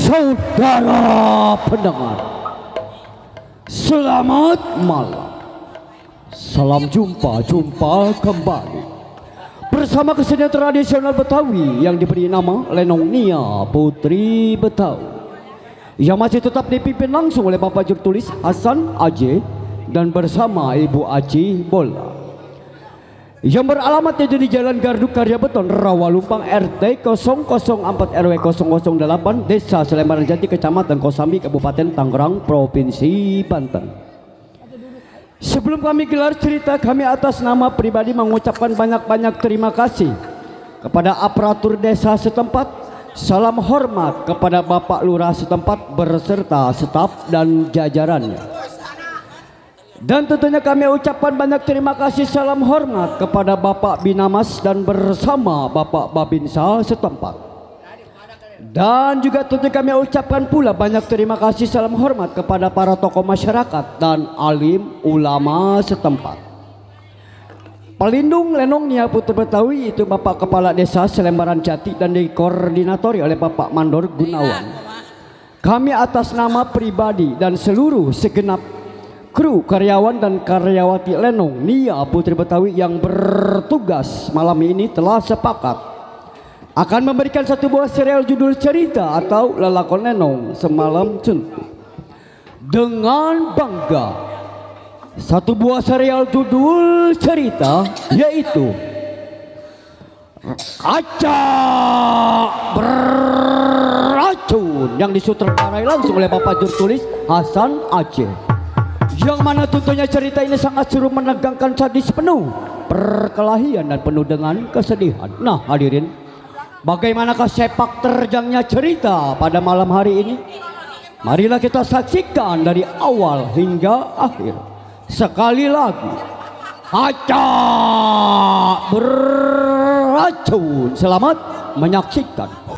Saudara pendengar, selamat malam. Salam jumpa kembali bersama kesenian tradisional Betawi yang diberi nama Lenong Nia Putri Betawi, yang masih tetap dipimpin langsung oleh Bapak Jurtulis Hasan Aje dan bersama Ibu Aci Bola, yang beralamat di Jalan Gardu Karya Beton, Rawalumpang, RT 004 RW 008, Desa Selembaran Jati, Kecamatan Kosambi, Kabupaten Tangerang, Provinsi Banten. Sebelum kami gelar cerita, kami atas nama pribadi mengucapkan banyak-banyak terima kasih kepada aparatur desa setempat. Salam hormat kepada Bapak Lurah setempat berserta staf dan jajarannya. Dan tentunya kami ucapkan banyak terima kasih, salam hormat kepada Bapak Binamas dan bersama Bapak Babinsa setempat. Dan juga tentu kami ucapkan pula banyak terima kasih, salam hormat kepada para tokoh masyarakat dan alim ulama setempat. Pelindung Lenong Nia Putri Betawi itu Bapak Kepala Desa Selembaran Jati dan dikoordinatori oleh Bapak Mandor Gunawan. Kami atas nama pribadi dan seluruh segenap kru karyawan dan karyawati Lenong Nia Putri Betawi yang bertugas malam ini telah sepakat akan memberikan satu buah serial judul cerita atau lelakon Lenong Semalam Suntuk. Dengan bangga, satu buah serial judul cerita yaitu Kaca Beracun yang disutradarai langsung oleh Bapak Jurtulis Hasan Aceh, yang mana tentunya cerita ini sangat seru, menegangkan, sadis, penuh perkelahian dan penuh dengan kesedihan. Nah hadirin, bagaimanakah sepak terjangnya cerita pada malam hari ini? Marilah kita saksikan dari awal hingga akhir. Sekali lagi, Kaca Beracun. Selamat menyaksikan.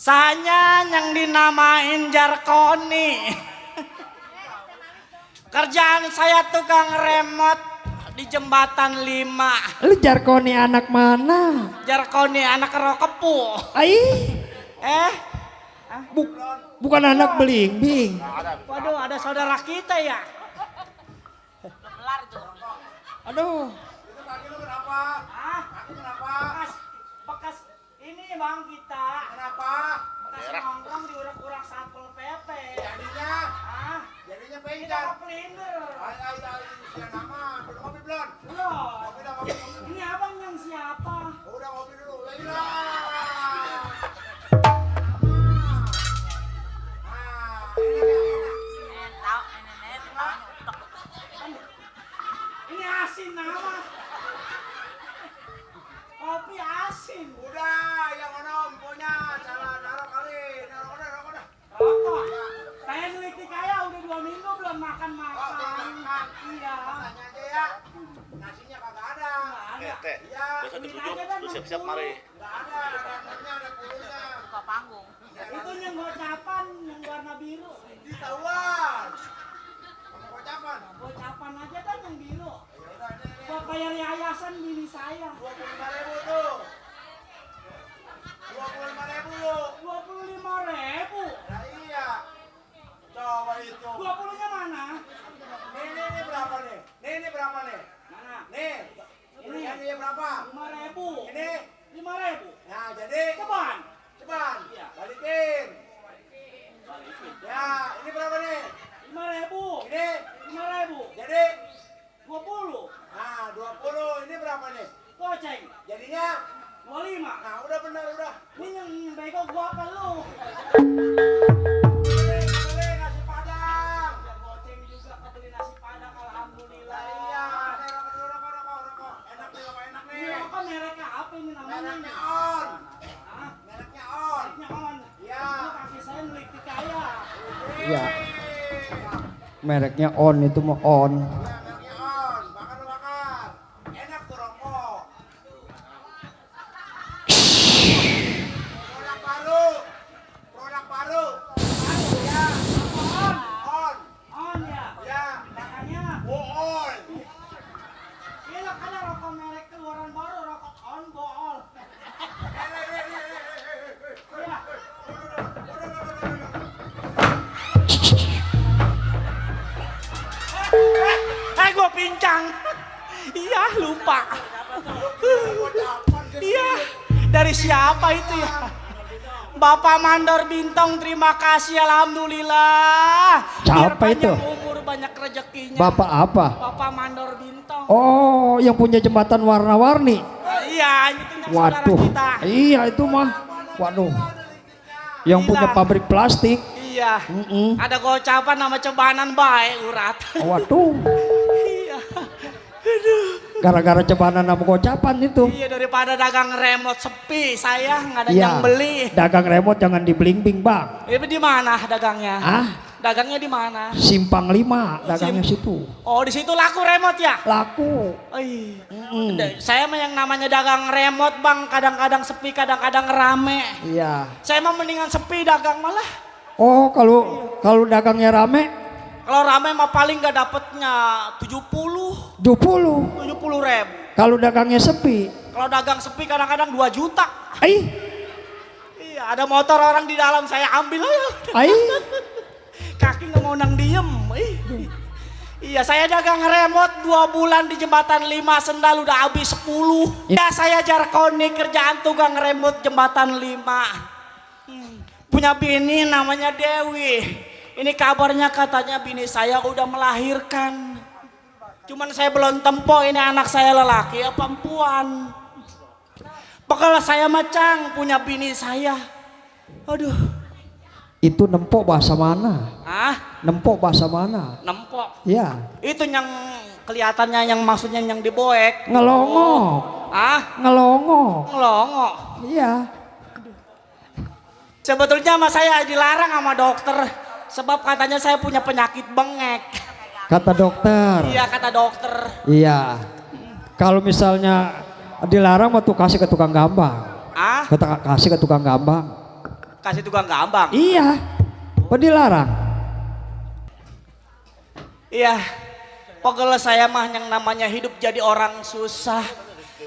Saya yang dinamain Jarkoni. Kerjaan saya tukang remote di jembatan 5. Lu Jarkoni anak mana? Jarkoni anak Rokepu. Bukan anak Belimbing. Waduh, ada saudara kita ya. Aduh. Bekas ini bang kita. Kenapa? Bekas nongkrong di urak-urak Satpol PP. Jadinya? Jadinya Kita pencar. kepelinder. Sudah nama. Udah ngopi belum? Belum. Ngopi. Ini abang yang siapa? Udah ngopi dulu. Ini asin nama. Kopi asin. Udah, yang mana punya? Salah naruh kali. Naruh. Rokok. Saya neliti kaya 2 minggu belum makan. Iya. Tanya aja ya. Nasinya kagak ada. Nggak ada. Iya. Ini aja kan Lu siap-siap mari. Nggak ada. Nasinya ada puluhnya. Itu yang gocapan yang warna biru. Ditahuan. Kamu kocapan. Gocapan aja kan yang biru. Ya udah nih. Buat bayar yayasan bini saya. 25.000 tuh. 25.000. 25.000. Nah iya. Coba itu. 20-nya mana? Nih berapa nih? Nih berapa nih? Mana? Nih. Ini berapa? 5.000. Ini. 5.000. Nah jadi. Ceban. Ceban. Iya. Balikin. Ya, ini berapa nih? 5.000. Ini. 5.000. Jadi. 20. Nah, 20. Ini berapa nih? Goceng. Jadinya. 25. Nah, udah benar udah. Ini yang bego gua apa lu? Beli nasi padang. Ya goceng juga kebeli nasi padang, alhamdulillah. Iya, rokok. Enak nih, rokok enak nih. Ini apa mereknya apa ini namanya? Mereknya On. Hah? Mereknya On. Mereknya On. Iya. Ini kaki saya nulik kaya. Iya. Mereknya On itu mah On. Iya, mereknya On. Bakar. Enak tuh rokok. Produk baru. Ya. On. On ya. Ya. Makanya. On. Gila ada rokok merek keluaran baru, rokok On Bool. Ya. Gua pincang. Iya, lupa. Iya, dari siapa itu ya? Bapak Mandor Bintang, terima kasih, alhamdulillah. Biar Siapa itu? panjang umur, banyak rezekinya. Bapak apa? Bapak Mandor Bintang. Oh, yang punya jembatan warna-warni. Iya, itu yang saudara Waduh. kita. Iya itu mah. Waduh. Yang Gila. punya pabrik plastik. Iya. Mm-mm. Ada gocapan nama cebanan baik urat. Waduh. Iya. Aduh. Gara-gara cebanan sama gocapan itu. Iya, daripada dagang remote sepi, saya nggak ada Iya. yang beli. Dagang remote jangan dibling-bling, Bang. Ini di mana dagangnya? Ah, Dagangnya di mana? Simpang 5 dagangnya situ. Oh, di situ laku remote ya? Laku. Ih. Mm-mm. Saya mah yang namanya dagang remote, Bang, kadang-kadang sepi, kadang-kadang rame. Iya. Saya mah mendingan sepi dagang malah. Oh, kalau dagangnya rame Kalau rame mah paling nggak dapetnya 70 70. 70.000. Kalau dagangnya sepi, Kalau dagang sepi kadang-kadang 2 juta. ai, Iya, ada motor orang di dalam, saya ambil aja. ai. Kaki nggak mau nang diem. Iya, saya dagang remote 2 bulan di jembatan 5, sendal udah habis 10. Ya, saya Jarkoni, kerjaan tukang remote jembatan 5. Punya bini namanya Dewi. Ini kabarnya katanya bini saya udah melahirkan. Cuman saya belum tempo ini anak saya lelaki ya perempuan. Pokoknya saya macang punya bini saya. Aduh. Itu nempok bahasa mana? Ah, Nempok bahasa mana? nempok. Ya, Itu yang kelihatannya yang maksudnya yang diboek. ngelongok. Ah, Ngelongok. ngelongok. Iya. Sebetulnya sama saya dilarang sama dokter. Sebab katanya saya punya penyakit bengek. Kata dokter. Iya, kata dokter. Iya. Kalau misalnya dilarang mah tuh kasih ke tukang gambang. Ah, Kasih ke tukang gambang. kasih tukang gambang. Iya. Kok dilarang? Iya. Pokoknya saya mah yang namanya hidup jadi orang susah.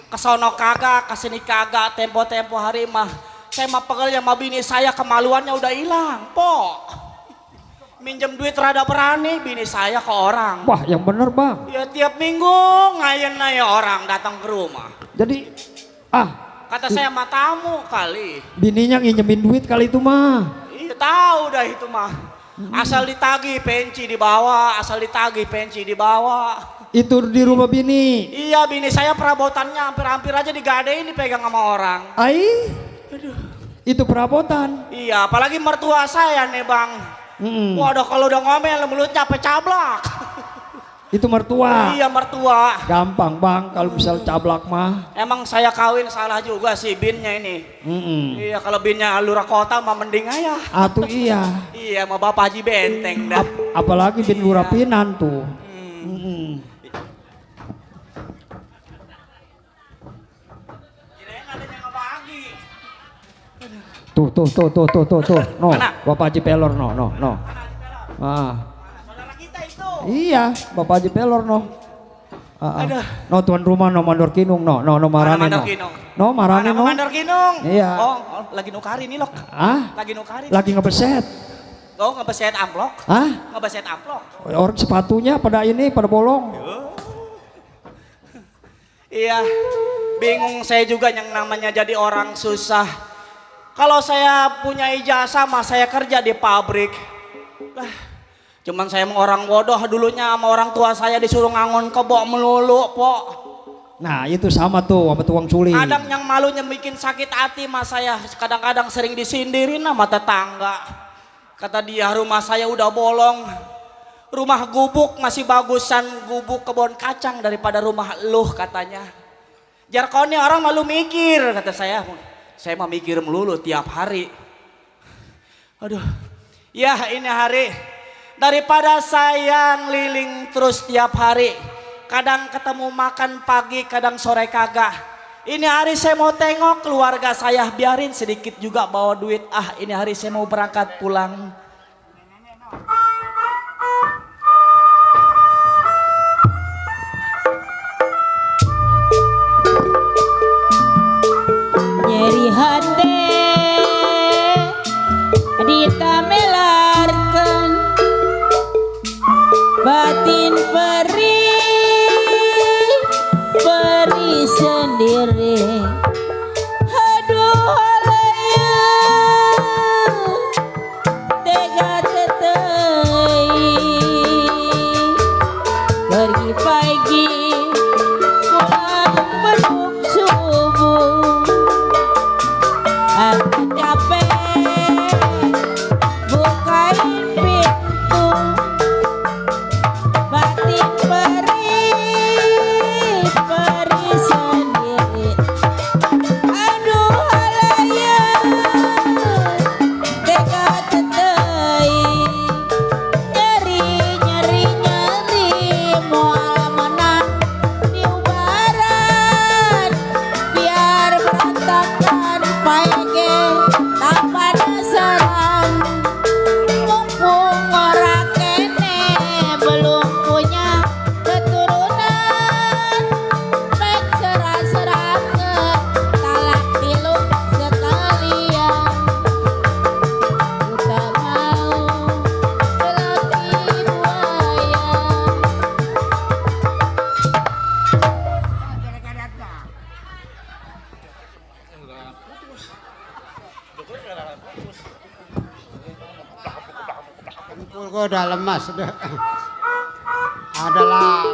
Kesono kagak, kesini kagak, tempo-tempo hari mah. Saya mah pegel sama bini saya, kemaluannya udah hilang, pok. Minjem duit rada berani, bini saya ke orang. Wah, yang bener, Bang. Ya tiap minggu ngayen ya orang datang ke rumah. Jadi Kata saya mah tamu kali. bininya nginjemin duit kali itu mah. Iya tahu dah itu mah. Asal ditagih pensi dibawa, asal ditagih pensi dibawa. Itu di rumah bini. Iya, bini saya perabotannya hampir-hampir aja digadein dipegang sama orang. Ai. Itu perabotan. Iya, apalagi mertua saya nih, Bang. Waduh, kalau udah ngomel mulutnya sampai cablak. Itu mertua. Iya mertua. Gampang bang kalau misal cablak mah. Emang saya kawin salah juga sih binnya ini. Iya kalau binnya lurah kota mah mending aja. Atuh iya. Iya sama Bapak Haji Benteng dah. Apalagi bin lurapinan tuh. Kirain adanya ngebagi. Tuh. No, Mana? Bapak Haji Pelor no. Saudara kita itu. Iya, Bapak Haji Pelor no. Aduh. No tuan rumah no mandor kinung no marane Mandor no. Kinung? No marane Mana no. Mandor Kinung? Iya. Oh, lagi nukari nih lok. Lagi nukari. Lagi ngebeset. Oh ngebeset amplok. Ngebeset amplok. Orang sepatunya pada bolong. Iya. Bingung saya juga yang namanya jadi orang susah. Kalau saya punya ijazah mah saya kerja di pabrik. Cuman saya mau orang bodoh dulunya sama orang tua saya disuruh ngangon kebo melulu, Pok. Nah, itu sama tuh sama tukang culi. Kadang yang malunya bikin sakit hati mah saya kadang-kadang sering disindirin sama tetangga. Kata dia rumah saya udah bolong. Rumah gubuk masih bagusan gubuk kebun kacang daripada rumah luh katanya. Jarkonnya orang malu mikir kata saya. Saya mah mikir melulu tiap hari. Aduh. Ya ini hari. Daripada saya ngeliling terus tiap hari. Kadang ketemu makan pagi, kadang sore kagak. Ini hari saya mau tengok keluarga saya, biarin sedikit juga bawa duit. Ini hari saya mau berangkat pulang. Nyeri hati ditamelarkan batin peri sendiri. Aduh halaya tega tetai pergi pagi pulang beduk subuh. Aku capek bukain pintu batin peri sendiri. Aduh halaya tega tetai nyeri moal menang diubaran biar berantakan paege tanpa dasaran. Mumpung ora kene belum punya keturunan, mek serah-serahkeun talak tilu sekalian. Udah mau belati buaya. Empul gua udah lemas udah. Adalah.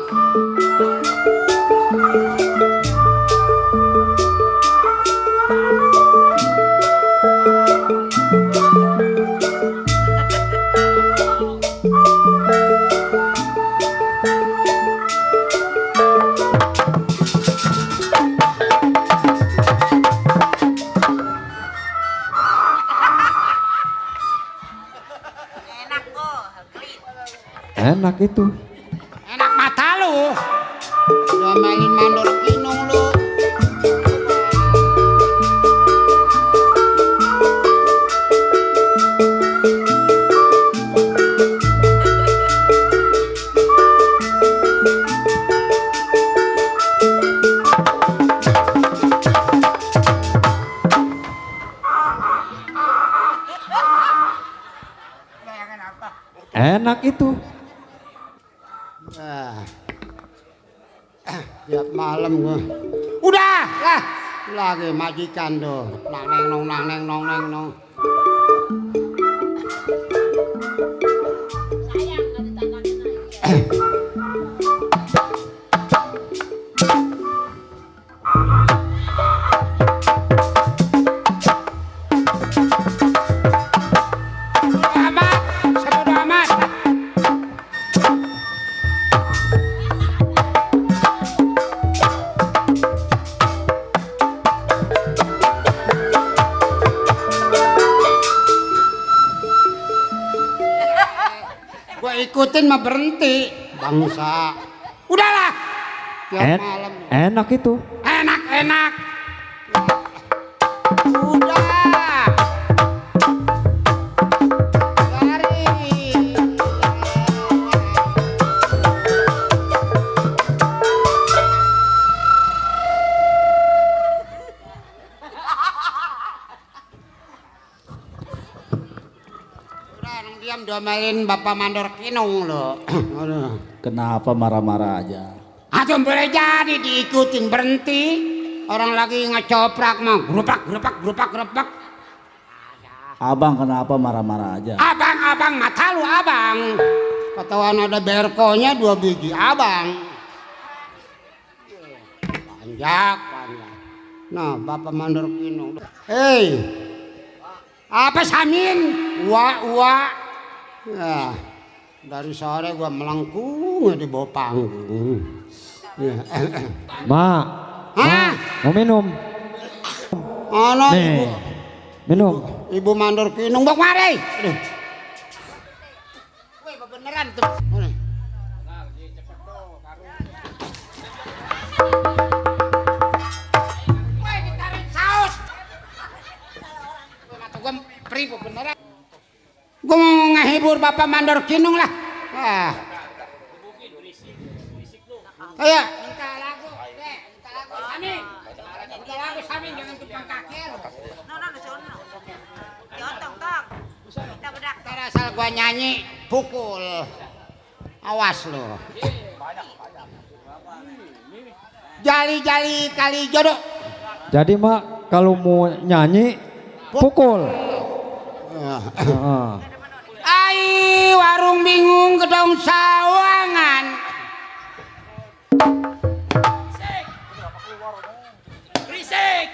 Enak itu. Enak mata lu. Domelin mandor kinung lu. Enak itu. Tiap malam gua. Udah lah. Lagi majikan tuh. Nang neng nong. Sebodo amat. Gua ikutin mah berhenti. Bangsa. Udahlah. Tiap malam. Enak itu. Enak. Udah. Lari. Udah, nang diam diomelin Bapak Mandor Kinung lo. Aduh. Kenapa marah-marah aja? Atau boleh jadi diikutin berhenti. Orang lagi ngecoprak mah gerupak. Abang kenapa marah-marah aja? Abang, mata lu abang. Ketahuan ada berkonya 2 biji abang. Panjak. Nah, Bapak Mandor Kinung. Hei, apa Samin? Wa. Nah, dari sore gua melengkung di bawah panggung. Mak. Hah? Mau minum? Ono Nih. Minum. Ibu Mandor Kinung bok mari. Aduh. Weh, beneran tuh. Nih. Weh, ditarik saus. Mata gua pribu beneran. Gua mau ngehibur Bapak Mandor Kinung lah. Ah. Ayo, minta lagu. Minta lagu Samin. Minta lagu Samin, jangan tumpang kaki lu. Ntar asal gua nyanyi pukul. Awas lo. Jali-jali kali jodoh. Jadi mak kalau mau nyanyi pukul. Heeh. Ai warung bingung gedong sawangan. Berisik.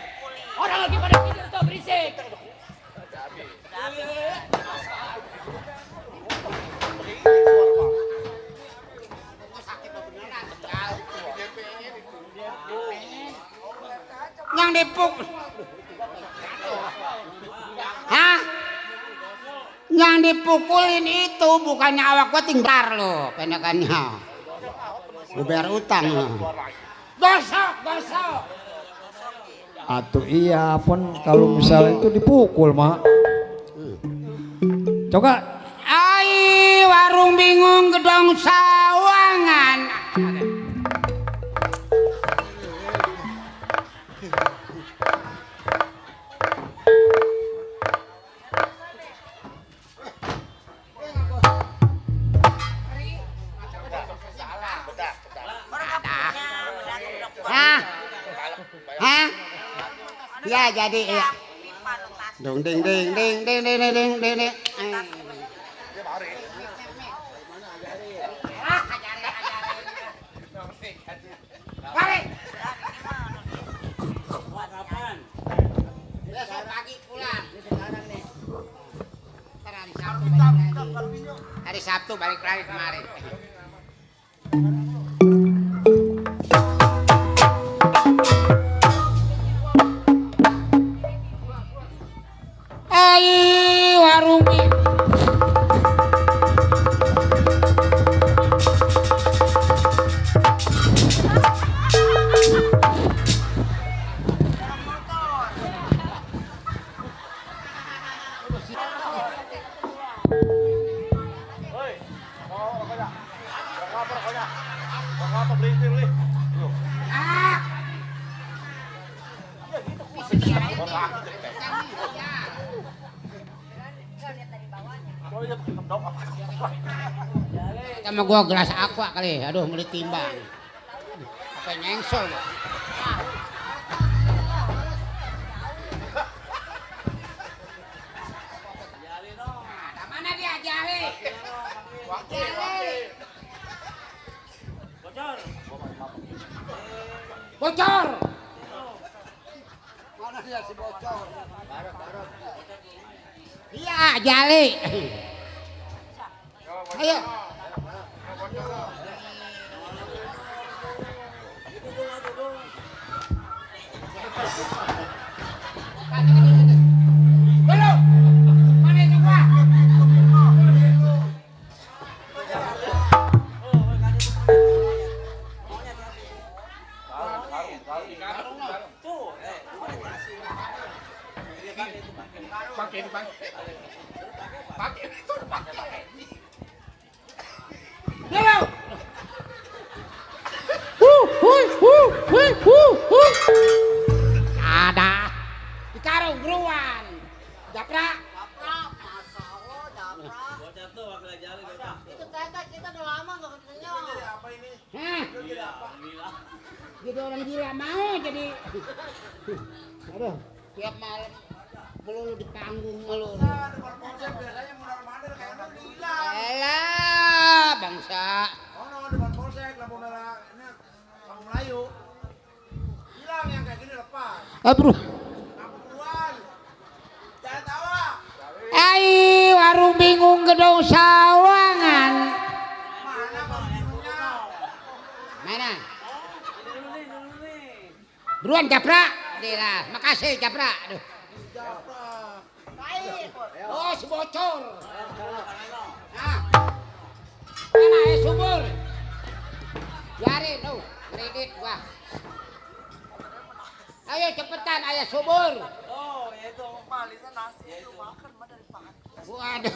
Orang lagi pada tidur tuh berisik. Yang dipukul. Hah? Yang dipukulin itu bukannya awak gua tinggal lo, pendekannya. Gua bayar utang. Gosok. Atuh iya pun kalau misalnya itu dipukul mak. Coba. Ai warung bingung gedong sawangan. Hah? Ya jadi ya. Dong ding. Besok pagi pulang. Hari Sabtu balik lagi kemari. Ai warung sama gua gelas aqua kali. Aduh, mau ditimbang. Apa nyengsol. Mana dia Jali? Bocor. Mana dia si bocor? Iya, Jali. Ayo. Belum. Mana itu gua? Hah? Jadi orang gila mau jadi. Aduh, tiap malam melulu di panggung melulu. Alah, bangsa. Aduh. Ai, warung bingung gedung sawangan. Mana? Buruan Japra. Dilah, makasih Japra. Aduh. Oh, si bocor. Nah. Mana subur? Biarin tuh, kredit gua. Ayo cepetan ayah subur. Oh, itu Malisa nasi itu makan mah dari pagi. Waduh.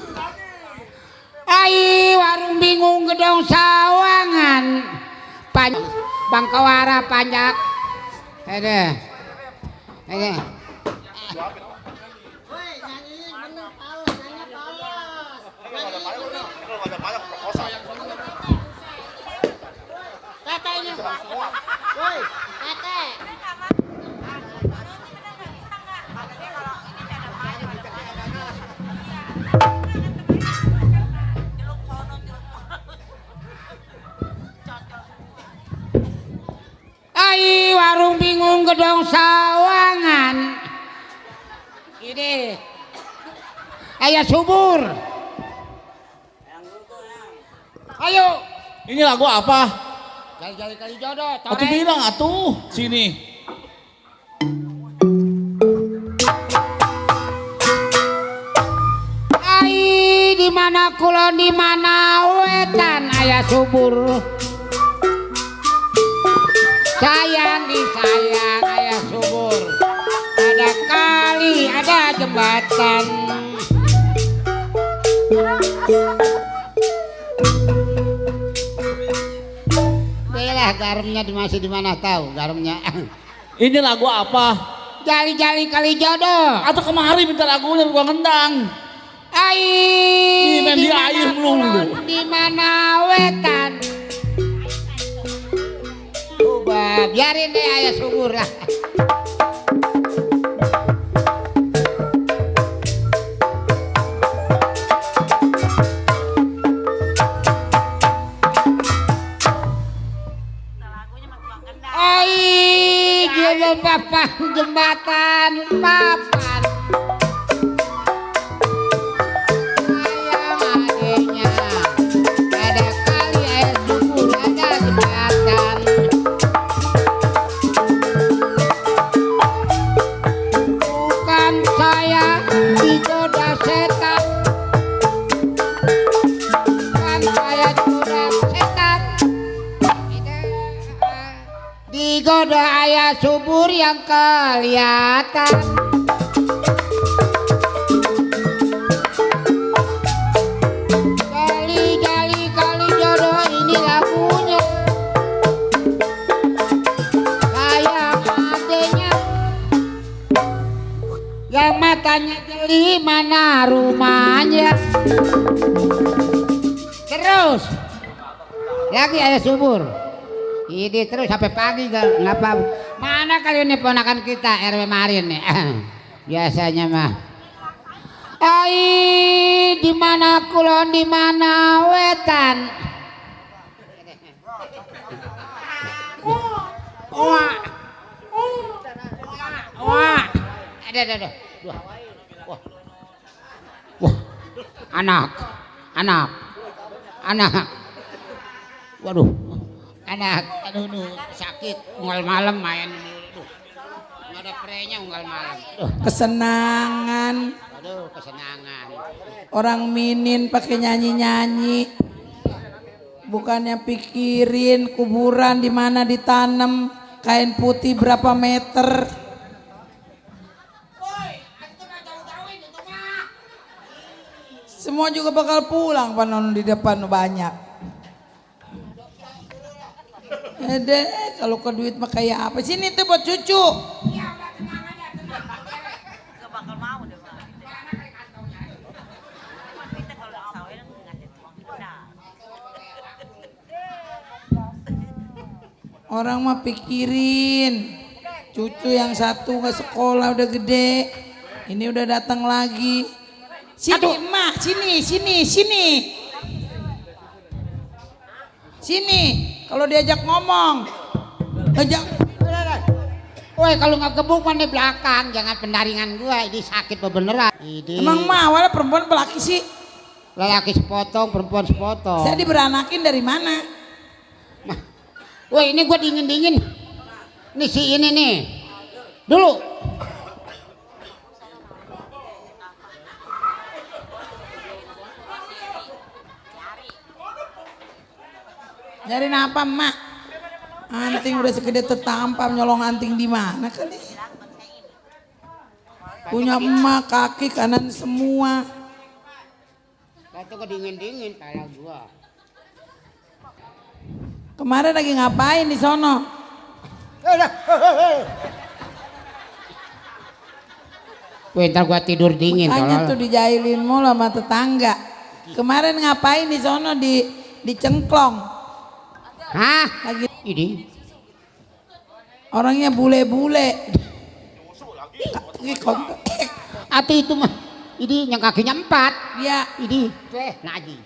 Ai, warung bingung gedong sawangan. Bangkawara panjak. Ada. Ada. Tete ini. Woi, tete. Ai, warung bingung gedong sawangan. Ini. Ayah subur. Ayo. Ini lagu apa? Jali-jali kali jodoh. Aku bilang atuh sini. Ai, di mana kulon di mana wetan ayah subur. Sayang disayang ayah subur. Ada kali ada jembatan. Yalah, garamnya masih di mana tahu garamnya. Ini lagu apa? Jali-jali kali jodoh. Atau kemari minta lagunya gua ngendang. Ai, main di air melulu. Di mana wetan? Coba biarin deh ayah subur lah. Ai, dia papan jembatan papan. Sayang adiknya, ada kali ayah subur ada jembatan. Bukan saya digoda setan, bukan saya digoda setan. Digoda ayah subur yang kelihatan. Jali-jali kali jodoh ini lagunya. Sayang adenya yang matanya jeli mana rumahnya. Terus lagi ayah subur. Ini terus sampai pagi gak ngapa. Mana kali ini ponakan kita RW Marin nih. Biasanya mah. Ai, di mana kulon di mana wetan. Wah. Wah. Ada. Wah. Wah. Anak. Waduh. Anak, aduh, sakit, unggal malam main, nggak ada prenya unggal malam. Kesenangan. Aduh, kesenangan. Orang minin pakai nyanyi-nyanyi. Bukannya pikirin kuburan di mana ditanam kain putih berapa meter. Semua juga bakal pulang panon di depan banyak. Deh, kalau ke duit mah kayak apa? Sini tuh buat cucu. Orang mah pikirin. Cucu yang satu nggak sekolah udah gede. Ini udah datang lagi. Sini emak, sini. Sini, kalau diajak ngomong. Ajak. Woi kalau nggak gebuk mah di belakang, jangan pendaringan gua, ini sakit beneran. Ini Emang mah awalnya perempuan pelaki sih? lelaki sepotong, perempuan sepotong. Saya diberanakin dari mana? Woi ini gua dingin. Nih si ini nih. Dulu. Nyariin apa emak? Anting udah segede tetampam, nyolong anting di mana kali? Punya emak kaki kanan semua. Itu kedingin kepala gua. Kemarin lagi ngapain di sono? Woi ntar gua tidur dingin. Makanya tolol. tuh dijailin mulu sama tetangga. Kemarin ngapain di sono di cengklong? Hah? Lagi Ini. orangnya bule-bule. Ini kontak. Atau itu mah. Ini yang kakinya 4. Ya, Ini. Lagi.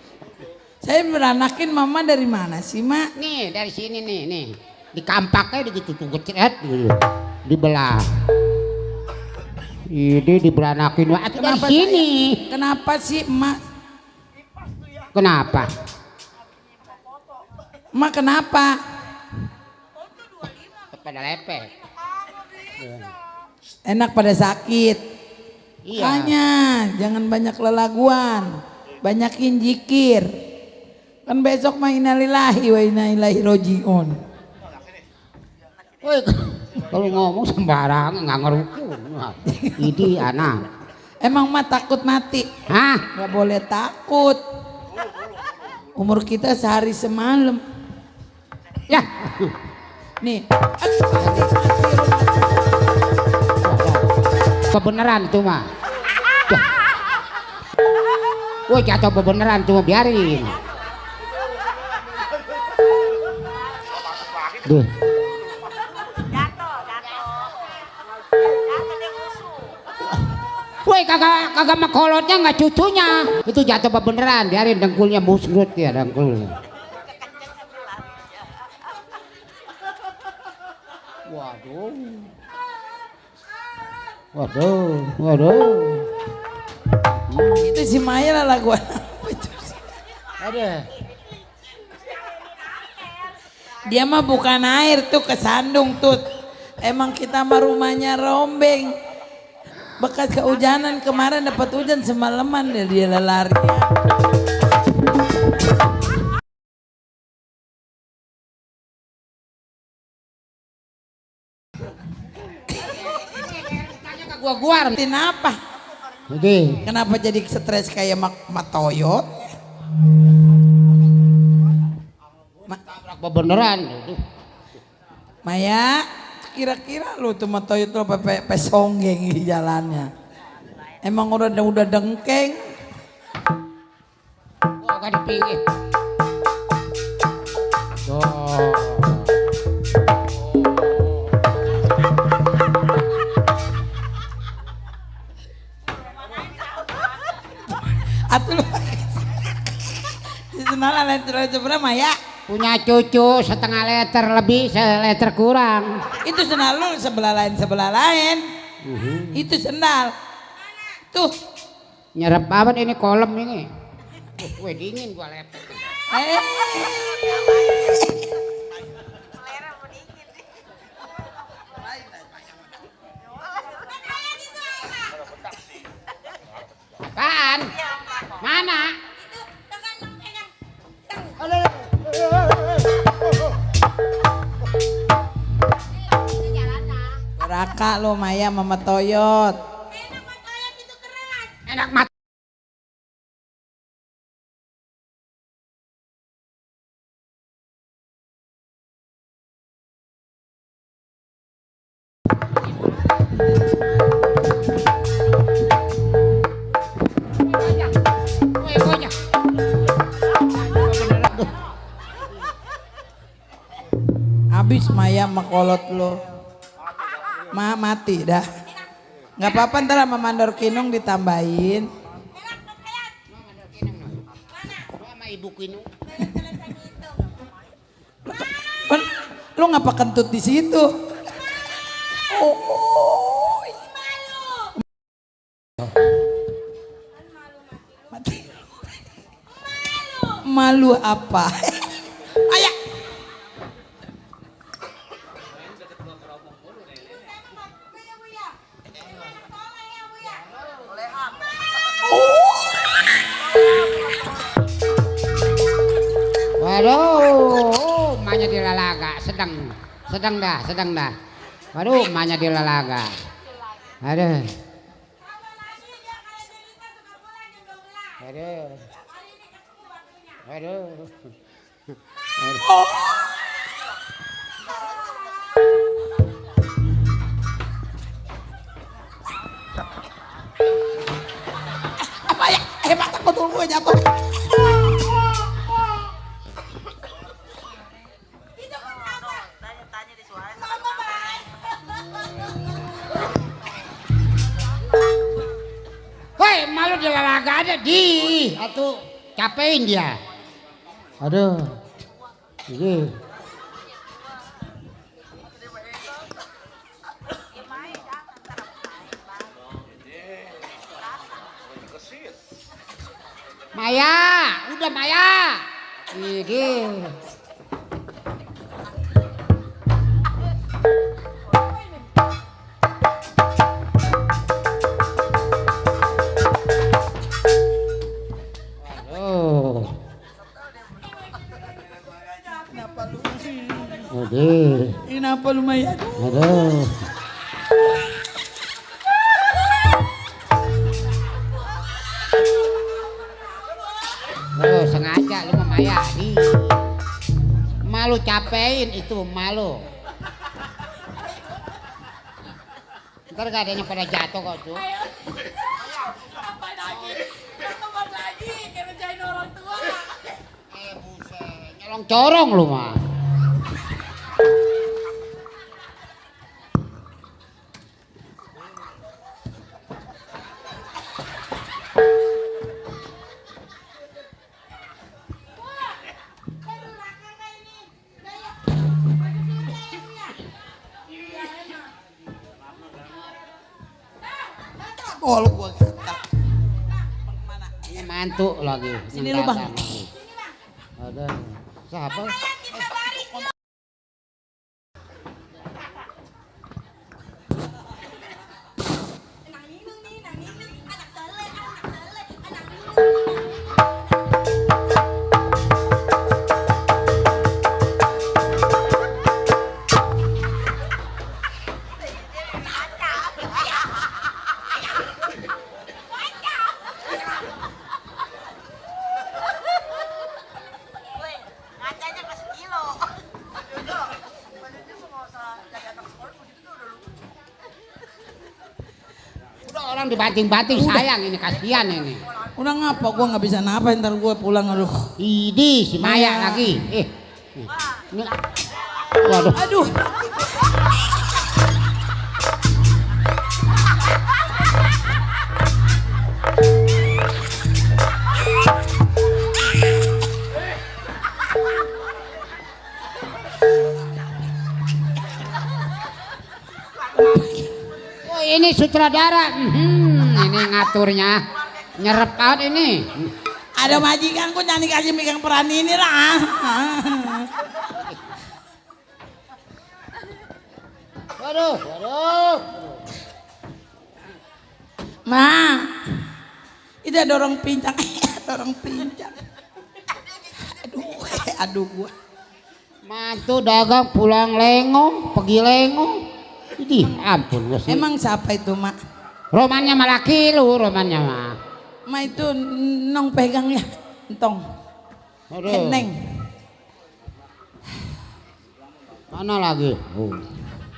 saya beranakin mama dari mana sih, Mak? Nih dari sini nih. Di kampaknya gitu tuh gecret gitu. Dibelah. Ini diberanakin atau dari sini. Kenapa sih, Emak? Kenapa? Emak kenapa? Pada lepek. Enak pada sakit. Iya. Makanya jangan banyak lelaguan, banyakin zikir. Kan besok mah innalillahi wa inna ilaihi rojiun. Woi, kalau ngomong sembarangan nggak ngerukun. Ini anak. Emang mah takut mati? Hah? Gak boleh takut. Umur kita sehari semalam. Ya. Nih, Kebenaran itu mah. Tuh. Woi jatuh beneran cuma biarin. Duh. Woi kagak makolotnya nggak cucunya. Itu jatuh beneran, biarin dengkulnya musnut ya dengkulnya. Waduh. itu si Maya lah laguan. Ada. Dia mah bukan air tuh, kesandung tuh. Emang kita mah rumahnya rombeng. Bekas kehujanan kemarin dapat hujan semalaman dia lari. Gua. Kenapa? Jadi. Kenapa jadi stres kayak Matoyot? Beneran. Maya, kira-kira lu tuh Matoyot lu pesonggeng di jalannya. Emang udah dengkeng. Gua gak dipingin. Atuh lu. Sebenarnya letter sebenarnya Maya. Punya cucu setengah liter lebih, seliter kurang. Itu sendal lu sebelah lain. Itu sendal. Tuh. Nyerap apa ini kolom ini? Wih dingin gua lepek. Apaan? Mana? Raka lo Maya Mama Toyot. Enak mat. Habis Maya makolot lo. Mati dah. Nggak apa-apa ntar sama mandor kinung ditambahin. Sama ibu Kinung. Kan lu ngapa kentut di situ? Oh. Mati. Malu apa? Ayah. Waduh, emaknya dilalaga, sedang dah. Waduh, emaknya dilalaga. Aduh. Apa ya? Hebat aku tuh gue jatuh. Woi, malu dilalaga aja di. Atuh capein dia. Aduh. Ini. Maya, udah Maya. Ini. Aduh. Aduh. Kenapa lu Maya? Aduh. Oh, sengaja lu sama Maya. Malu capein itu malu. Ntar gak ada yang pada jatuh kok tuh. Buset, nyolong corong lu mah. Oh lu gua gatal. Ini mantu lagi. Sini lu, Bang. Ada. Siapa? Orang dibanting-banting sayang ini kasihan ini. Udah ngapa gua nggak bisa napa ntar gua pulang aduh. Idi si Maya lagi. Ini. Waduh. Aduh. Oh ini sutradara. Ini ngaturnya nyerep out ini. Ada majikanku nyanyi kasih megang peran ini lah. Waduh, waduh. Ma, itu dorong pincang, dorong pincang. Aduh gua. Mantu dagang pulang lengo, pergi lengo. Idih, ampun gua sih. Emang siapa itu mak? Romannya malah kilu, romannya mah. Ma itu nong pegang ya, entong. Aduh. Keneng. Mana lagi?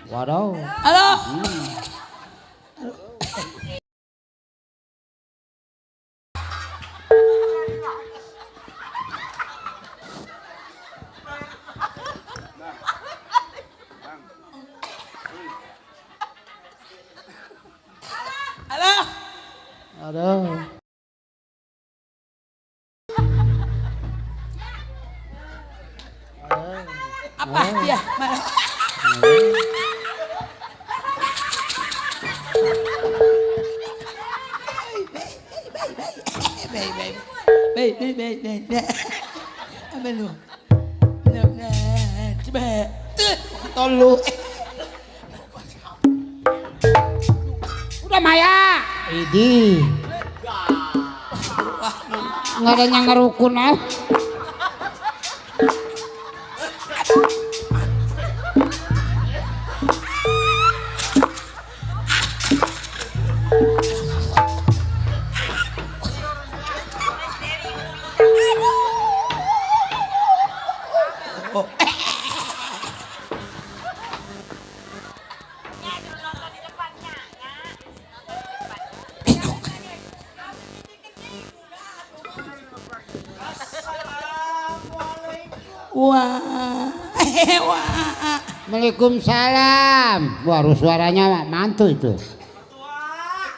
Waduh. Halo. Apa? Ya. Baik. Apa lu? Coba. Tolu. Udah Maya. Idi. Nggak ada yang ngerukun ah. Wah. Waalaikumsalam. Waduh suaranya mantu itu.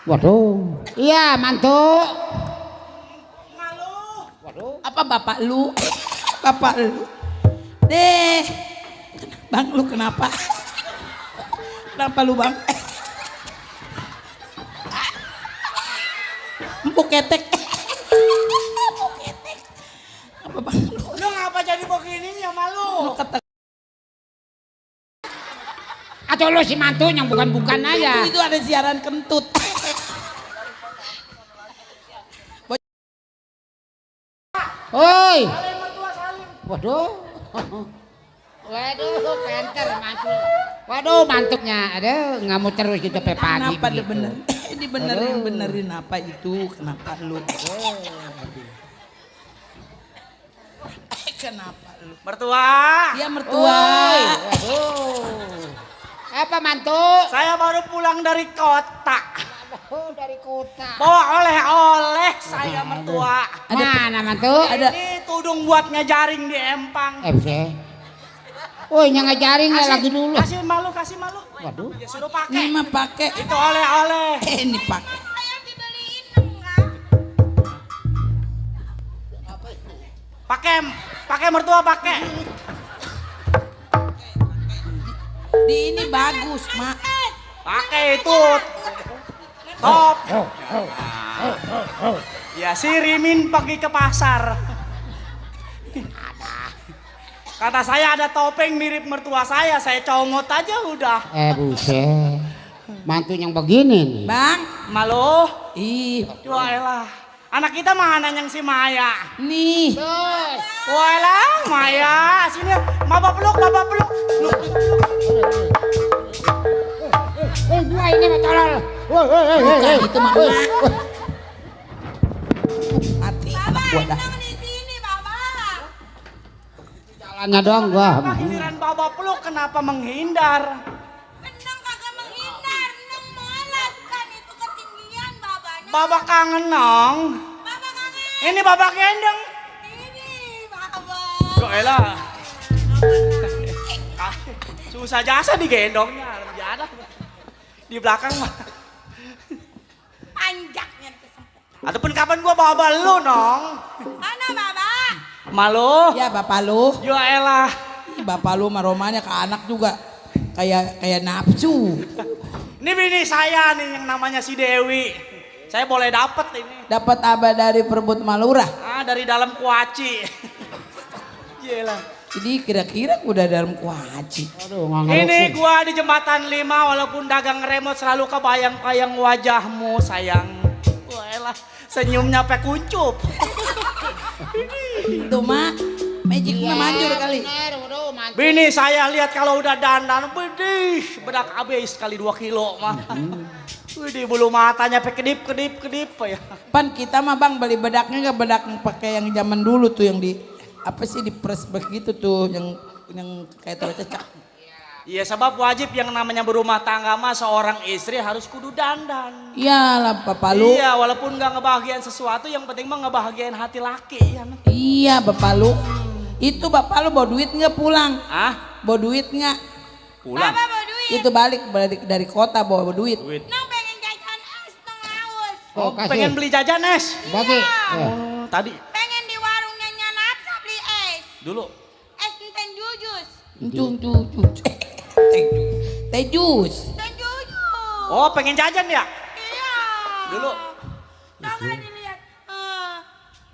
Waduh. Iya mantu. Apa bapak lu? Bapak lu. Deh. Bang lu kenapa? Kenapa lu bang? Empuk ketek. Apa bang lu? Lu ngapa jadi begini ya malu? Lu kata Atau lu si mantu yang bukan-bukan aja. itu ada siaran kentut. Oi. Waduh. Waduh, penter mantu. Waduh, mantuknya. Aduh, nggak mau terus gitu sampai pagi. Kenapa begitu. bener? Dibenerin apa itu? Kenapa lu? Kenapa lu? Mertua, Dia mertua. Oi, waduh. Apa mantu? saya baru pulang dari kota. Oh, dari kota. Bawa oleh-oleh saya mertua. Mana mantu? Ada. Ini tudung buat ngejaring di empang. FC. Oh, yang ngajarin nggak lagi dulu. Kasih malu. Waduh. Ya suruh Ini pakai. mah pakai. Itu oleh-oleh. Ini pakai. Pakai mertua pakai. Di ini bagus, Mak. Pakai itu. Top. Ya si Rimin pergi ke pasar. Kata saya ada topeng mirip mertua saya comot aja udah. Buset. Mantu yang begini nih. Bang, Malu. ih, Waelah. Anak kita mana yang si Maya? nih. Waelah Maya. Sini bapak peluk. Gua ini mah tolol. Bukan itu mama. Mati anak gua dah. Jalannya doang gua. Giliran bapak peluk kenapa menghindar? Babak kangen nong. Ini babak gendeng. Waelah. Susah jasa digendongnya. Lebih ada. Di belakang mah. Panjaknya Ataupun kapan gua bawa balu nong. mana baba? Malu. Ya bapak lu. Yo elah. Ih, bapak lu sama romanya ke anak juga. Kayak nafsu. Ini bini saya nih yang namanya si Dewi. Saya boleh dapet ini. Dapat apa dari perebut Malurah? Dari dalam kuaci. Yelah. Jadi kira-kira udah dalam kuaci. Aduh, nggak Ini ngerti. gua di jembatan 5 walaupun dagang remote selalu kebayang-bayang wajahmu sayang. Wah elah, senyumnya pe kuncup. Tuh mak, magicnya manjur kali. Bener, waduh, mantu. Bini saya lihat kalau udah dandan, bedih, bedak habis kali 2 kilo mah. Widih, bulu matanya pe kedip ya. Pan kita mah bang beli bedaknya nggak bedak yang pakai yang zaman dulu tuh yang di apa sih di press begitu tuh yang kayak tercecak. Iya sebab wajib yang namanya berumah tangga mah seorang istri harus kudu dandan. Iyalah bapak lu. Iya walaupun nggak ngebahagiain sesuatu yang penting mah ngebahagiain hati laki ya. Iya bapak lu. Itu bapak lu bawa duit nggak pulang? Bawa duit nggak? Pulang. Baba bawa duit. Itu balik dari kota bawa duit. Nong pengen jajan es nong haus. Oh, kasih. Pengen beli jajan es. Bagi. Tadi Pengen di warungnya Nyanapsa beli es. dulu. Es ente jujus. Teh jus. Dan jujus. Oh, pengen jajan ya? Iya. Dulu. Jangan dilihat.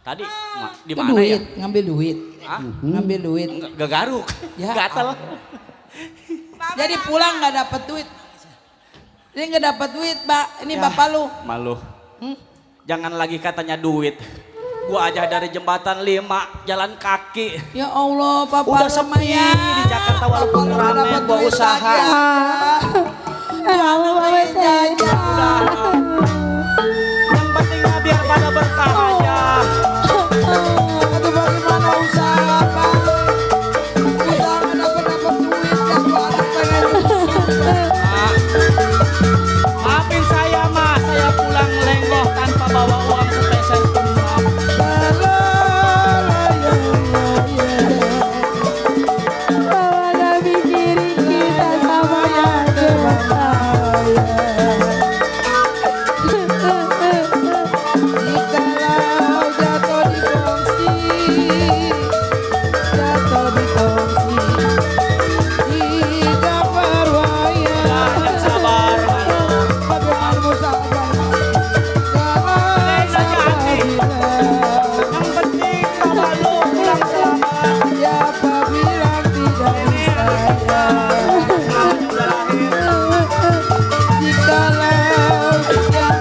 Tadi di Itu mana ya? duit, ngambil duit. Hah? Ngambil duit. Gak garuk. Ya, Gatel. Bapak Jadi apa? pulang nggak dapat duit. Dia nggak dapat duit, Mbak. Ini bapak lu. Malu. Jangan lagi katanya duit. Gua aja dari jembatan 5 jalan kaki. Ya Allah, papa Udah lu sepi mah ya. di Jakarta walaupun Papa lu nggak rame dapat gua duit usaha. lagi, ya. Jangan jajan. Udah. Yang pentingnya biar pada berkah aja. Aduh bagaimana usaha Pak? Usaha nggak dapat duit ya Pak. Pengen Mak. Maafin saya mas, saya pulang lengoh tanpa bawa uang sepeser pun Mak. Jikalau jatuh di kongsi, jatuh di kongsi, tidak berwaya. Yang sabar malu. Bagaimana sabar? Kalian saja hati. Yang penting bapak lu pulang selamat. Siapa bilang tidak bisa? Namanya udah lahir. Jikalau yang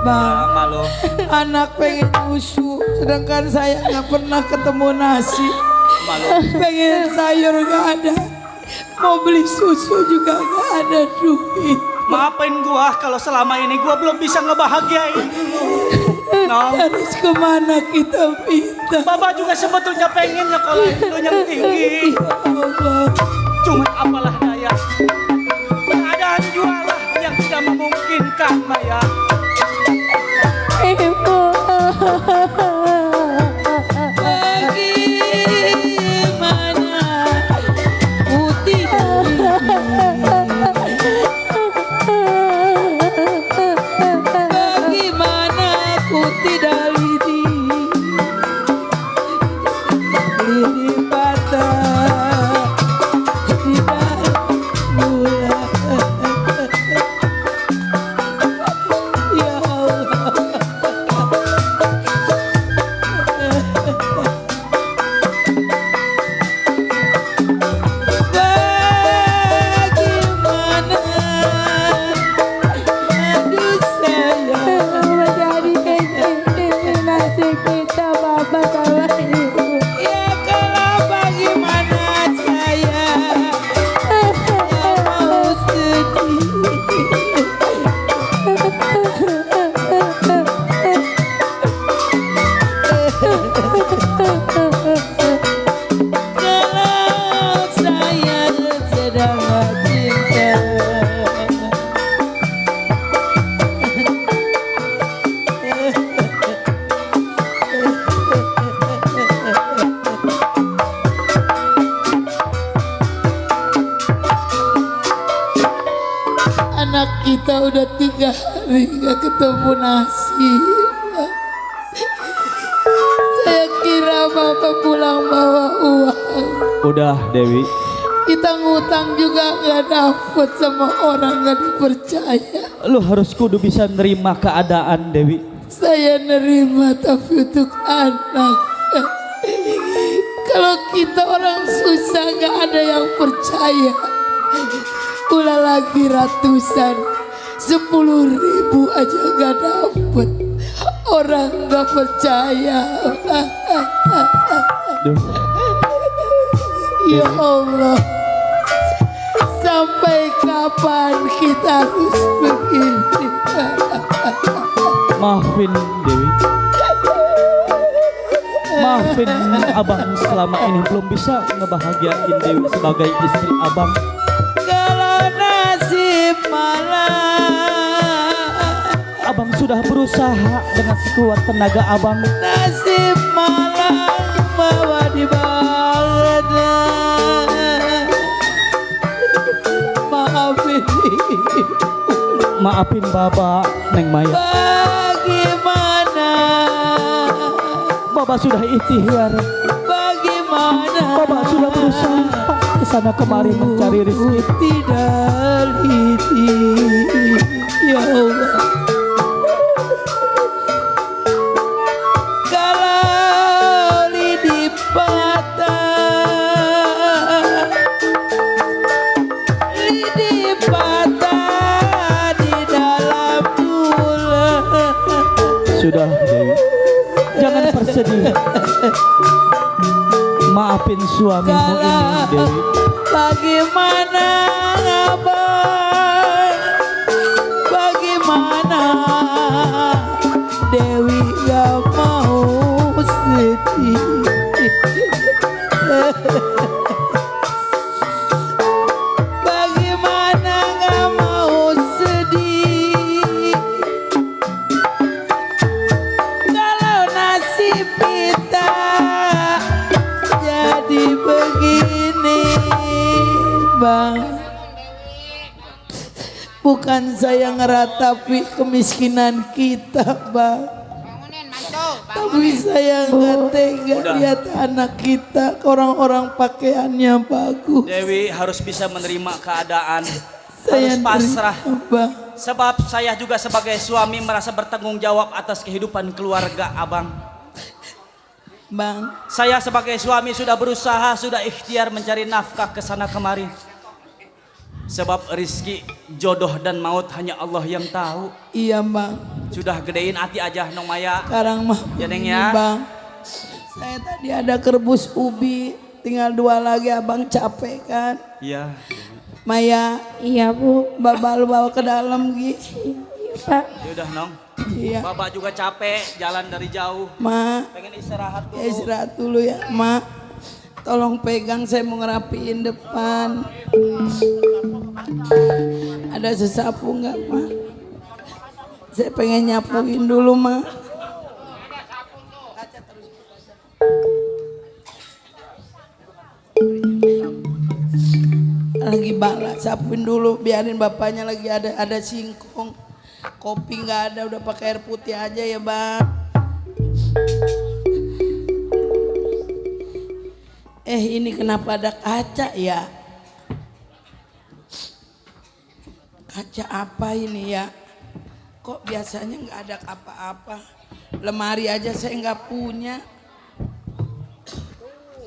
Bang, Malu. anak pengen susu, sedangkan saya nggak pernah ketemu nasi. Malu. Pengen sayur nggak ada, mau beli susu juga nggak ada duit. Maafin gua kalau selama ini gua belum bisa ngebahagiain lu. Nong, Harus kemana kita minta? Bapak juga sebetulnya pengen nyekolahin lu yang tinggi. Ya Allah. Cuma apalah daya. Keadaan jualah yang tidak memungkinkan, Maya. Bagaimana putih bagaimana ku tidak lidi lidi patah tidak gula ya Allah. Bagaimana aduh saya ya kalau bagaimana saya mau sedih kalau saya sedang cinta. Anak kita udah 3 hari gak ketemu nasi. Saya kira bapak pulang bawa uang. Udah Dewi, Kita ngutang juga gak dapet sama orang gak dipercaya. lu harus kudu bisa nerima keadaan Dewi. Saya nerima tapi untuk anak. Kalau kita orang susah gak ada yang percaya. Ulah lagi ratusan, 10.000 aja gak dapet. Orang gak percaya. Duh, Ya Allah, sampai kapan kita harus begini? maafin Dewi. Maafin abang selama ini belum bisa ngebahagiain Dewi sebagai istri abang. Kalau nasib malam, Abang sudah berusaha dengan sekuat tenaga abang. nasib malam bawa di badan. Maafin Maafin Bapak, Neng Maya. bagi Bapak sudah ikhtiar, Bagaimana Bapak sudah berusaha ke sana kemari mencari rezeki. tidak liti, ya Allah. Kalau lidi patah di dalam bulan. Sudah Dewi, jangan bersedih. Maafin suamimu ini Dewi. Bagaimana abang? Bagaimana Dewi gak mau sedih? Bagaimana gak mau sedih? Kalau nasib kita jadi begini, Bang. Bukan saya ngeratapi kemiskinan kita, Bang. Bangunin, mantu. Tapi saya nggak tega lihat anak kita, orang-orang pakaiannya bagus. Dewi harus bisa menerima keadaan. Saya Harus pasrah. nerima, Bang. Sebab saya juga sebagai suami merasa bertanggung jawab atas kehidupan keluarga abang. Bang, Saya sebagai suami sudah berusaha, sudah ikhtiar mencari nafkah ke sana kemari. Sebab rizki, jodoh dan maut hanya Allah yang tahu. iya, Bang. Sudah gedein hati aja Nong Maya. Sekarang mah Ya, Neng, begini, ya. Bang. Saya tadi ada kerebus ubi, tinggal 2 lagi, Abang capek kan? Iya. Maya, Iya bu. bawa ke dalam gitu. Pak. Yaudah Nong. Iya, Bapak juga capek jalan dari jauh. Ma. Pengen istirahat dulu. Ya istirahat dulu ya, Ma. Tolong pegang, saya mau ngerapiin depan. Ada sesapu nggak, Ma? Saya pengen nyapuin dulu, Ma. Lagi bala, sapuin dulu, biarin bapaknya lagi ada singkong. Kopi nggak ada, udah pakai air putih aja ya, Bang. Ini kenapa ada kaca ya? Kaca apa ini ya? Kok biasanya nggak ada apa-apa? Lemari aja saya nggak punya.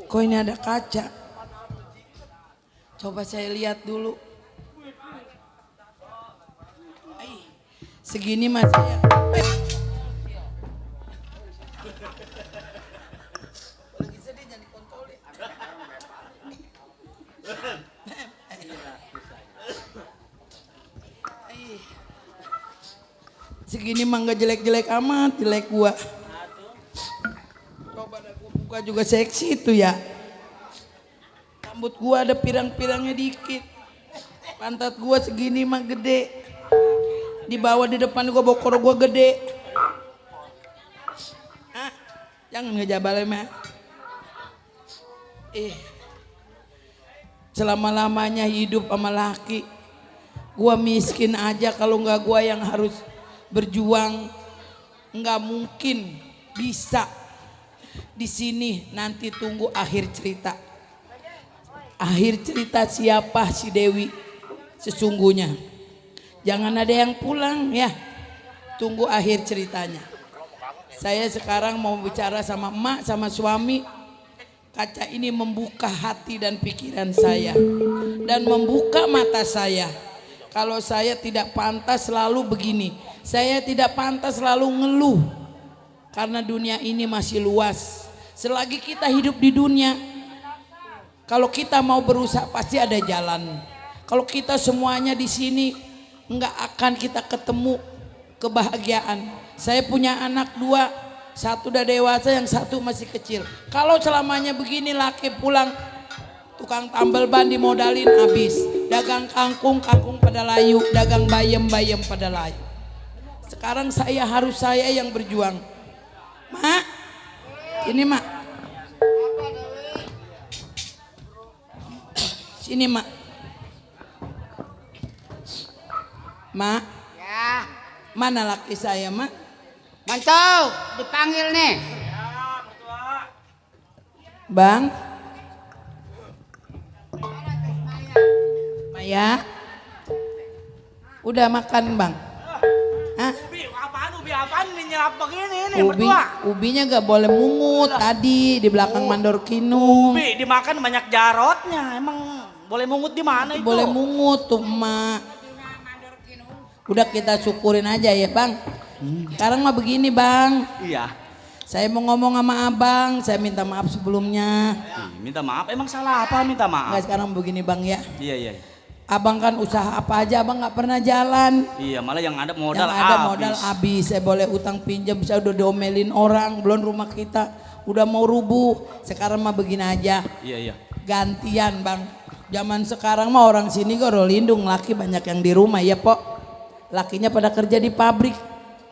Kok ini ada kaca? Coba saya lihat dulu. Segini mas saya. Lagi sedih jangan dikontrol deh. Segini mah nggak jelek-jelek amat, jelek gua. Coba dah gua buka juga seksi itu ya. Rambut gua ada pirang-pirangnya dikit. Pantat gua segini mah gede. Di bawah di depan gua bokor gua gede. Jangan ngejabalnya mah. Selama-lamanya hidup sama laki. Gua miskin aja kalau nggak gua yang harus berjuang. Nggak mungkin bisa. Di sini nanti tunggu akhir cerita. Akhir cerita siapa si Dewi sesungguhnya. Jangan ada yang pulang ya. Tunggu akhir ceritanya. Saya sekarang mau bicara sama emak sama suami. Kaca ini membuka hati dan pikiran saya. Dan membuka mata saya. Kalau saya tidak pantas selalu begini. Saya tidak pantas selalu ngeluh. Karena dunia ini masih luas. Selagi kita hidup di dunia, kalau kita mau berusaha pasti ada jalan. Kalau kita semuanya di sini nggak akan kita ketemu kebahagiaan. Saya punya anak 2, 1 udah dewasa, yang 1 masih kecil. Kalau selamanya begini laki pulang tukang tambal ban dimodalin habis. Dagang kangkung, kangkung pada layu. Dagang bayam, bayam pada layu. Sekarang saya yang berjuang. Mak, sini mak. Sini mak. Mak, Ya, mana laki saya mak? mantu, dipanggil nih. Bang. Maya. Udah makan, Bang? Hah? Ubi apaan nih nyerap begini ini Ubi, mertua? ubinya gak boleh mungut tadi di belakang mandor kinu. Ubi dimakan banyak jarotnya. Emang boleh mungut di mana itu? Boleh mungut tuh emak. Udah kita syukurin aja ya bang. Sekarang mah begini bang. Iya. Saya mau ngomong sama abang. Saya minta maaf sebelumnya. Minta maaf. Emang salah apa minta maaf? Nggak, sekarang begini bang ya. Iya. Abang kan usaha apa aja abang nggak pernah jalan. Iya malah yang ada modal Yang ada modal habis. Saya boleh utang pinjam. Saya udah diomelin orang. Belum rumah kita udah mau rubuh. Sekarang mah begini aja. Iya. Gantian bang. Zaman sekarang mah orang sini kok lindung. Laki banyak yang di rumah ya pok. Lakinya pada kerja di pabrik.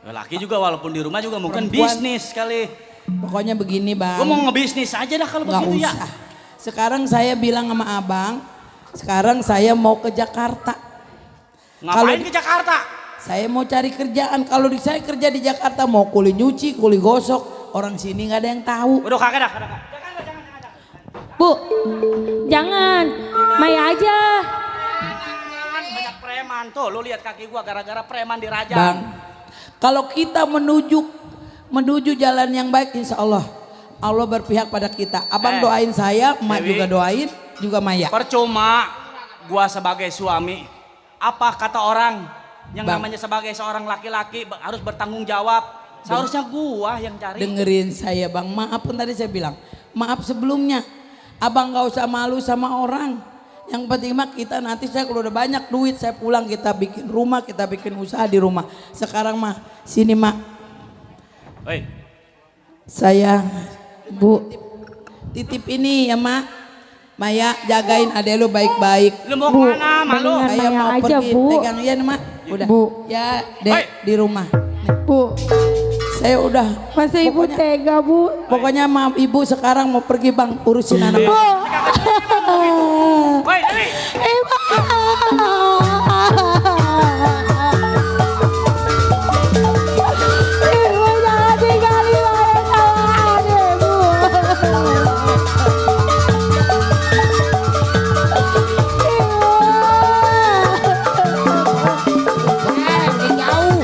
Laki juga walaupun di rumah juga mungkin Perempuan. bisnis kali. Pokoknya begini bang. Gue mau ngebisnis aja dah kalau Nggak begitu ya. usah. Sekarang saya bilang sama abang. Sekarang saya mau ke Jakarta. Ngapain ke Jakarta? Saya mau cari kerjaan. Kalau saya kerja di Jakarta mau kuli nyuci, kuli gosok. Orang sini nggak ada yang tahu. Udah kagak dah. Bu, jangan. Maya aja. Banyak preman tuh. Lu lihat kaki gua gara-gara preman Bang, dirajang. kalau kita menuju jalan yang baik, insya Allah berpihak pada kita. Abang doain saya, emak Dewi. juga doain, juga Maya. Percuma gua sebagai suami. Apa kata orang yang Bang. namanya sebagai seorang laki-laki harus bertanggung jawab. Seharusnya gua yang cari. Dengerin saya bang, maaf pun tadi saya bilang, maaf sebelumnya. Abang gak usah malu sama orang. Yang penting mah kita nanti saya kalau udah banyak duit saya pulang kita bikin rumah, kita bikin usaha di rumah. Sekarang mah sini mak, Hei, saya bu titip ini ya mak. Maya jagain adek lu baik-baik. lu mau kemana malu? mendingan Saya Maya mau aja, pergi Bu. pegang ya mak. Udah. Bu. Ya dek Hei. di rumah. Bu, Saya udah. masa ibu Pokoknya- tega bu? Pokoknya maaf ibu sekarang mau pergi bang urusin anak. Bu. Hei, Dewi. Ibu. Ibu jangan tinggalin Maya sama adik bu. Jauh.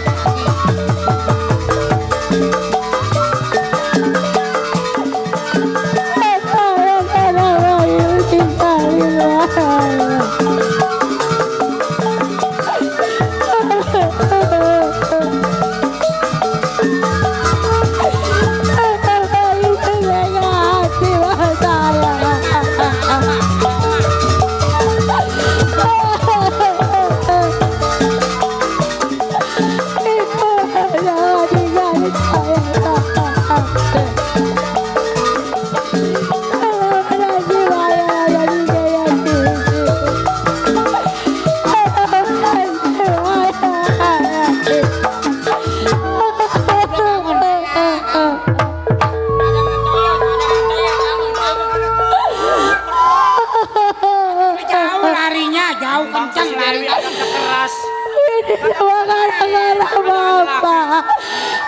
Jauh larinya, jauh kencang lari. Keras. Ini semua gara-gara Bapak.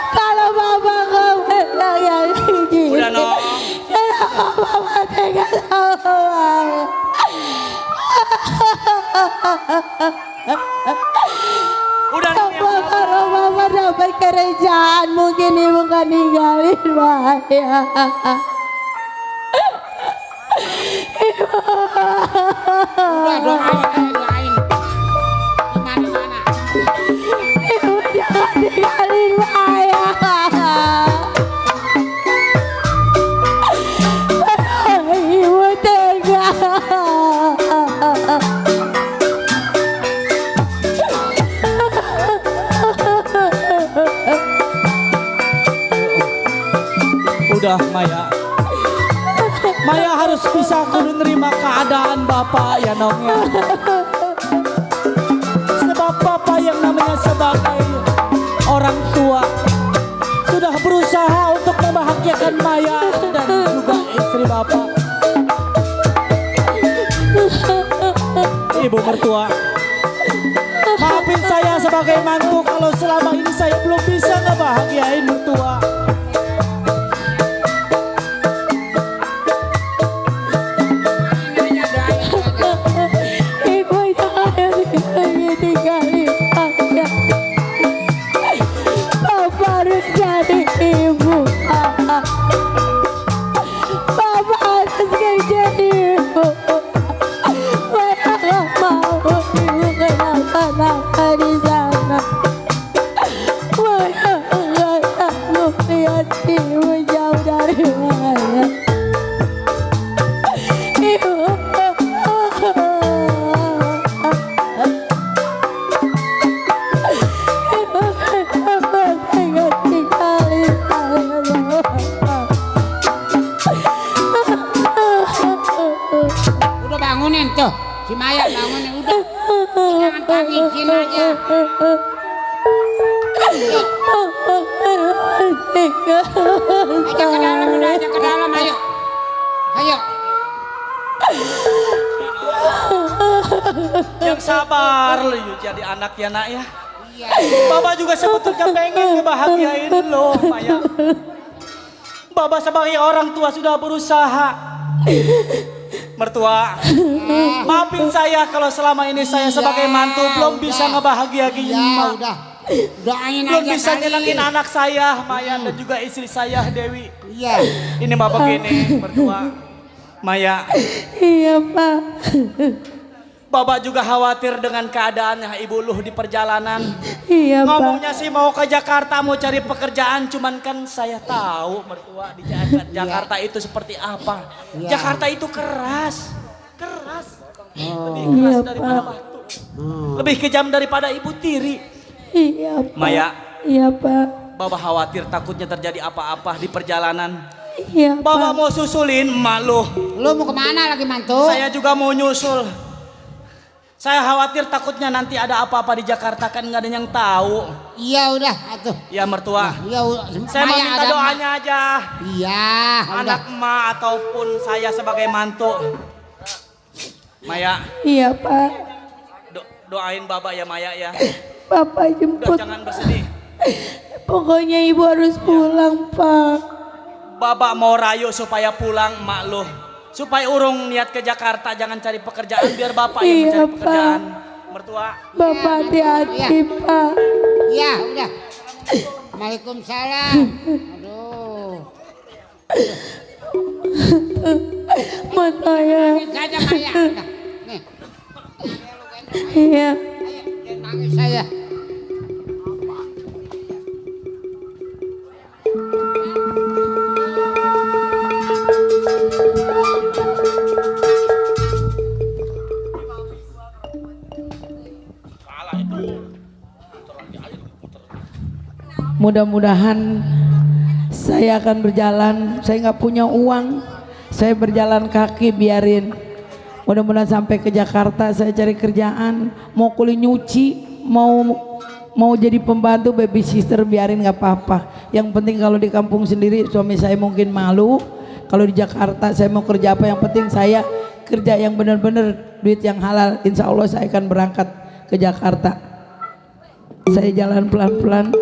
Kalau Bapak nggak bilang yang ini. Udah Nong. Kenapa Bapak tega sama Maya? Udah Nong. Apa kalau Bapak dapat kerjaan mungkin Ibu kan ninggalin Maya. Udah doain. Mana? Ibu jangan ninggalin Maya. Ibu tega. Udah Maya. Maya harus bisa kudu nerima keadaan bapak ya Nong ya. Sebab bapak yang namanya sebagai orang tua sudah berusaha untuk membahagiakan Maya dan juga istri bapak. Ibu mertua, maafin saya sebagai mantu kalau selama ini saya belum bisa ngebahagiain mertua. Bang izin aja. Ayo ke dalam udah, aja ke dalam ayo. Ayo. Yang sabar lu jadi anak ya nak ya. Iya. Baba juga sebetulnya pengen ngebahagiain lo Maya. Baba sebagai orang tua sudah berusaha. Mertua, maafin saya kalau selama ini saya sebagai mantu belum bisa ngebahagiain Iya, mau. udah. Doain Belum aja bisa kali. nyenengin anak saya, Maya dan juga istri saya Dewi. Iya. Ini mah begini, mertua. Maya, Iya Pak. Baba juga khawatir dengan keadaannya Ibu Luh di perjalanan. Iya Pak. Ngomongnya sih mau ke Jakarta mau cari pekerjaan, cuman kan saya tahu mertua di Jakarta itu seperti apa. Iya. Jakarta itu keras, keras, lebih Iya, keras daripada Pak. batu, lebih kejam daripada Ibu Tiri. Iya Pak. Maya, Iya Pak. Baba khawatir takutnya terjadi apa-apa di perjalanan. Iya Baba Pak. mau susulin emak lu. Lu mau kemana lagi mantu? Saya juga mau nyusul. Saya khawatir takutnya nanti ada apa-apa di Jakarta kan nggak ada yang tahu. Iya udah atuh. Ya mertua. Iya Saya mau minta doanya aja. Iya. Anak emak ataupun saya sebagai mantu. Maya, Iya Pak. doain Baba ya Maya ya. Bapak Udah jemput. jangan bersedih. Pokoknya ibu harus pulang Pak. Baba mau rayu supaya pulang emak lu. Supaya urung niat ke Jakarta jangan cari pekerjaan biar Bapak yang Iya, mencari Pak. pekerjaan. Mertua. Bapak hati-hati Pak. Iya udah. Waalaikumsalam. Aduh. Matanya. Nangis saja Maya. Udah. Nih. Iya. Ayo, jangan nangis saya. Mudah-mudahan saya akan berjalan. Saya nggak punya uang. Saya berjalan kaki biarin. Mudah-mudahan sampai ke Jakarta saya cari kerjaan. Mau kuliah nyuci, mau jadi pembantu babysitter biarin nggak apa-apa. Yang penting kalau di kampung sendiri suami saya mungkin malu. Kalau di Jakarta saya mau kerja apa? Yang penting saya kerja yang benar-benar duit yang halal. Insya Allah saya akan berangkat ke Jakarta. Saya jalan pelan-pelan.